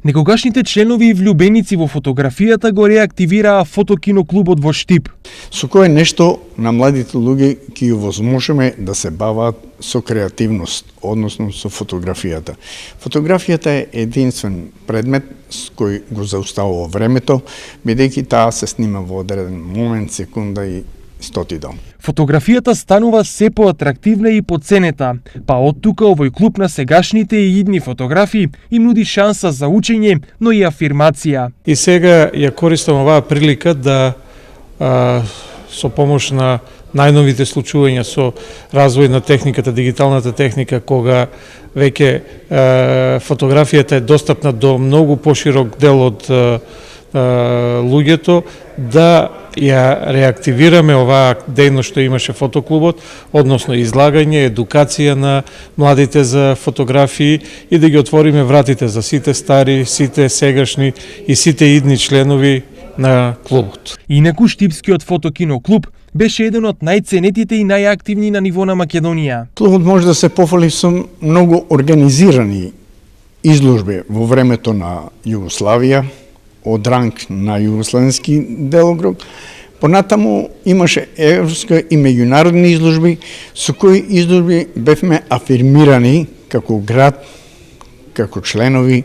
Некогашните членови и влюбеници во фотографијата го реактивираа фотокиноклубот во Штип. Со кое нешто на младите луѓе ќе возможеме да се бават со креативност, односно со фотографијата. Фотографијата е единствен предмет с кој го зауставува времето, бидејќи таа се снима во одреден момент, секунда и стоти дом. Фотографијата станува се поатрактивна и поценета, па од тука овој клуб на сегашните и идни фотографи им нуди шанса за учење, но и афирмација. И сега ја користам оваа прилика да со помош на најновите случувања со развој на техниката, дигиталната техника, кога веќе фотографијата е достапна до многу поширок дел од луѓето, да ја реактивираме оваа дејност што имаше фотоклубот, односно излагање, едукација на младите за фотографии и да ги отвориме вратите за сите стари, сите сегашни и сите идни членови на клубот. Инаку Штипскиот фотокиноклуб беше еден од најценетите и најактивни на ниво на Македонија. Клубот може да се пофали со многу организирани изложби во времето на Југославија, од ранг на југославенски делокруг. Понатаму имаше европска и меѓународни изложби, со кои изложби бевме афирмирани како град, како членови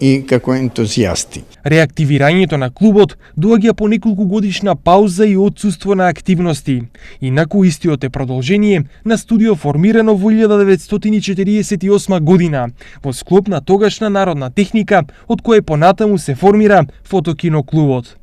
и како ентузијасти. Реактивирањето на клубот доаѓа по неколку годишна пауза и отсуство на активности. Инаку истиот е продолжение на студио формирано во 1948 година во склоп на тогашна народна техника, од која понатаму се формира фотокиноклубот.